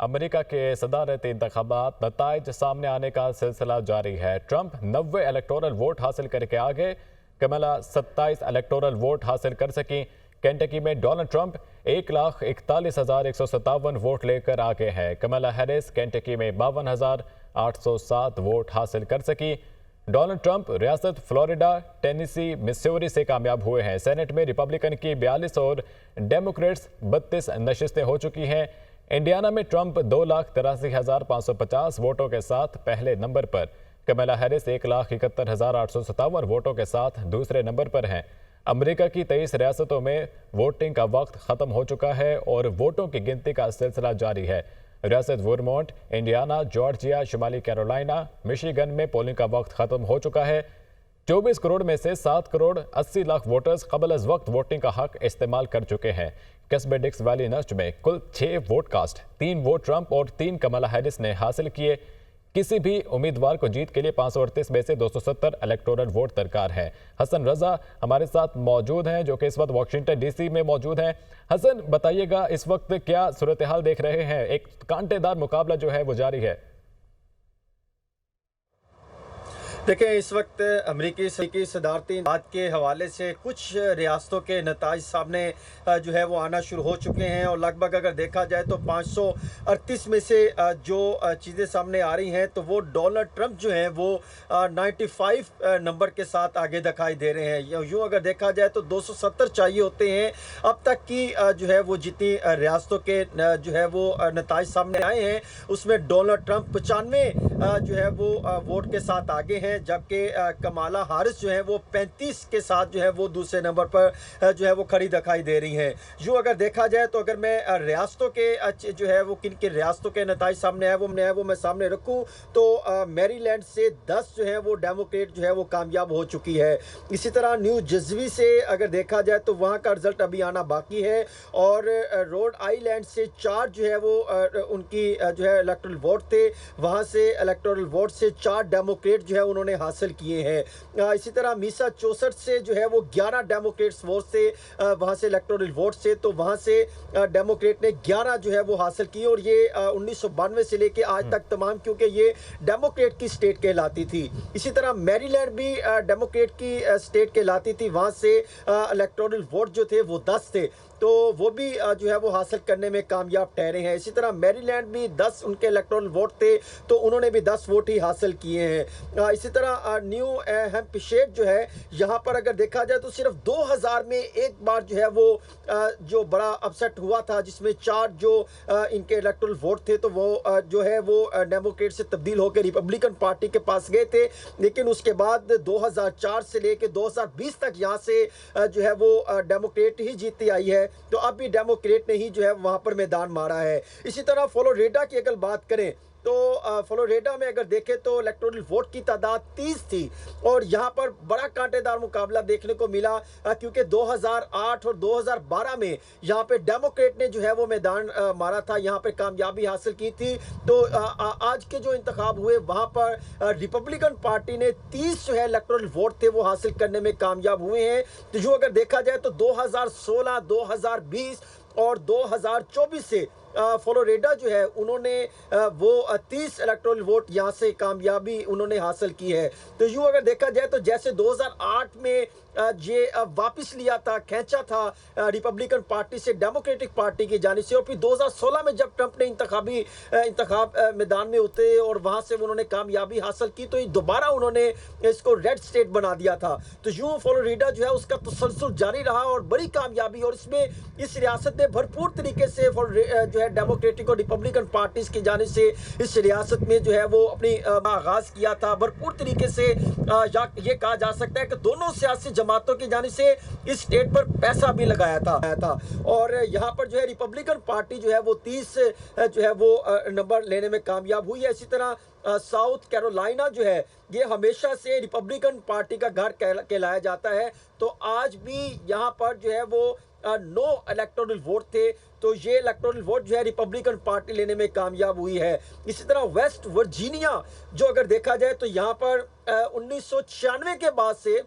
America के सदारती इंतखाबात नताइज सामने आने का सिलसिला जारी है। ट्रंप 90 इलेक्टोरल वोट हासिल करके आगे, कमला 27 इलेक्टोरल वोट हासिल कर सकी। केंटकी में डोनाल्ड ट्रंप 1,41,157 वोट लेकर आगे हैं। कमला हैरिस केंटकी में 52,807 वोट हासिल कर सकी। डोनाल्ड ट्रंप रियासत फ्लोरिडा, टेनेसी, मिसूरी से कामयाब हुए हैं। सेनेट में रिपब्लिकन की 42 और डेमोक्रेट्स 32 नशिस्तें हो चुकी हैं। इंडियाना में ट्रंप 2,83,550 वोटों के साथ पहले नंबर पर। कमला हैरिस 1,71,857 वोटों के साथ दूसरे नंबर पर हैं। अमेरिका की 23 रियासतों में वोटिंग का वक्त खत्म हो चुका है और वोटों की गिनती का सिलसिला जारी है। रियासत वर्मोंट, इंडियाना, जॉर्जिया, शुमाली कैरोलिना, मिशिगन में पोलिंग का वक्त खत्म हो चुका है। 24 करोड़ में से 7 करोड़ 80 लाख वोटर्स कबल अज वक्त वोटिंग का हक इस्तेमाल कर चुके हैं। कस्बे डिक्स वैली नस्ट में कुल 6 वोट कास्ट, 3 वोट ट्रंप और 3 कमला हैरिस ने हासिल किए। किसी भी उम्मीदवार को जीत के लिए 538 में से 270 इलेक्टोरल वोट दरकार है। हसन रजा हमारे साथ मौजूद हैं, जो कि इस वक्त वाशिंगटन डीसी में मौजूद हैं। हसन, बताइएगा इस वक्त क्या सूरत हाल देख रहे हैं? एक कांटेदार मुकाबला जो है वो जारी है। देखें, इस वक्त अमरीकी सदारती बात के हवाले से कुछ रियासतों के नताइज सामने जो है वो आना शुरू हो चुके हैं और लगभग अगर देखा जाए तो 538 में से जो चीज़ें सामने आ रही हैं तो वो डोनाल्ड ट्रंप जो हैं वो 95 नंबर के साथ आगे दिखाई दे रहे हैं। यूँ अगर देखा जाए तो 270 चाहिए होते हैं अब तक की जो है वो जितनी रियासतों के जो है वो नताइज सामने आए हैं उसमें डोनाल्ड ट्रंप 95 जो है वो वोट के साथ आगे हैं, जबकि कमला हैरिस जो है वो 35 के साथ जो है वो दूसरे नंबर पर जो है वो खड़ी दिखाई दे रही हैं। यूँ अगर देखा जाए तो अगर मैं रियासतों के जो है वो किन किन रियासतों के नताइज सामने आए वो मैं सामने रखूँ तो मैरीलैंड से 10 जो है वो डेमोक्रेट जो है वो कामयाब हो चुकी है। इसी तरह न्यू जर्सी से अगर देखा जाए तो वहाँ का रिजल्ट अभी आना बाकी है और रोड आइलैंड से 4 जो है वो उनकी जो है इलेक्टोरल वोट थे, वहाँ से इलेक्टोरल वोट से 4 डेमोक्रेट जो है उन्होंने हासिल किए हैं। इसी तरह मैसाचुसेट्स से जो है वो 11 डेमोक्रेट्स वोट से वहाँ से इलेक्टोरल वोट से तो वहाँ से डेमोक्रेट ने 11 जो है वो हासिल किए और ये 1992 से लेके आज तक तमाम, क्योंकि ये डेमोक्रेट की स्टेट कहलाती थी। इसी तरह मैरीलैंड भी डेमोक्रेट की स्टेट कहलाती थी, वहाँ से इलेक्टोरल वोट जो थे वो 10 थे तो वो भी जो है वो हासिल करने में कामयाब ठहरे हैं। इसी तरह मैरीलैंड भी 10 उनके इलेक्टोरल वोट थे तो उन्होंने भी 10 वोट ही हासिल किए हैं। इसी तरह न्यू हैम्पशायर जो है यहाँ पर अगर देखा जाए तो सिर्फ 2000 में एक बार जो है वो जो बड़ा अपसेट हुआ था जिसमें 4 जो इनके इलेक्टोरल वोट थे तो वो जो है वो डेमोक्रेट से तब्दील होकर रिपब्लिकन पार्टी के पास गए थे, लेकिन उसके बाद 2004 से लेकर 2020 तक यहाँ से जो है वो डेमोक्रेट ही जीतती आई है तो अब भी डेमोक्रेट ने ही जो है वहां पर मैदान मारा है। इसी तरह फ्लोरिडा की अगर बात करें तो फ्लोरिडा में अगर देखें तो इलेक्टोरल वोट की तादाद 30 थी और यहाँ पर बड़ा कांटेदार मुकाबला देखने को मिला क्योंकि 2008 और 2012 में यहाँ पे डेमोक्रेट ने जो है वो मैदान मारा था, यहाँ पे कामयाबी हासिल की थी। तो आज के जो इंतखाब हुए वहाँ पर रिपब्लिकन पार्टी ने 30 जो है इलेक्टोरल वोट थे वो हासिल करने में कामयाब हुए हैं। तो जो अगर देखा जाए तो 2016, 2020 और 2024 से फ्लोरिडा जो है उन्होंने वो 30 इलेक्टोरल वोट यहाँ से कामयाबी उन्होंने हासिल की है। तो यूँ अगर देखा जाए तो जैसे 2008 में ये वापस लिया था, खींचा था रिपब्लिकन पार्टी से डेमोक्रेटिक पार्टी की जानिब से और फिर 2016 में जब ट्रंप ने इंतखाब मैदान में उतरे और वहाँ से उन्होंने कामयाबी हासिल की तो दोबारा उन्होंने इसको रेड स्टेट बना दिया था। तो यूँ फ्लोरिडा जो है उसका तसलसल जारी रहा और बड़ी कामयाबी, और इसमें इस रियासत ने भरपूर तरीके से जो है डेमोक्रेटिक और रिपब्लिकन पार्टीज की जानिब से इस रियासत में जो है वो अपनी आगाज किया था। भरपूर तरीके से ये कहा जा सकता है कि दोनों सियासी जमातों की जानिब से इस स्टेट पर पैसा भी लगाया था और यहाँ पर जो है रिपब्लिकन पार्टी जो है वो 30 जो है वो नंबर लेने में कामयाब हुई है। इसी तरह साउथ कैरोलिना जो है ये हमेशा से रिपब्लिकन पार्टी का घर कहलाया जाता है तो आज भी यहाँ पर जो है वो 9 इलेक्टोरल वोट थे तो ये इलेक्टोरल वोट जो है रिपब्लिकन पार्टी लेने में कामयाब हुई है। इसी तरह वेस्ट वर्जीनिया जो अगर देखा जाए तो यहाँ पर 1996 के बाद से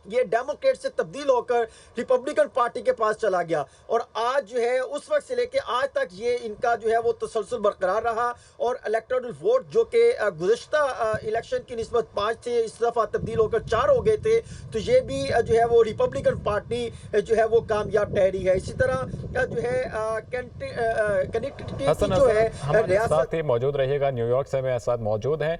ये डेमोक्रेट से तब्दील होकर रिपब्लिकन पार्टी के पास चला गया और आज जो है उस वक्त से लेके आज तक ये इनका जो है वो तसलसल बरकरार रहा और इलेक्टोरल वोट जो कि गुज़िश्ता इलेक्शन की निस्बत 5 थे इस दफ़ा तब्दील होकर 4 हो गए थे, तो ये भी जो है वो रिपब्लिकन पार्टी जो है वो कामयाब ठहरी है। इसी तरह जो है कनेक्टिविटी हसन जो है हमारे रियासत साथ ही मौजूद रहिएगा, न्यूयॉर्क से मेरे साथ मौजूद हैं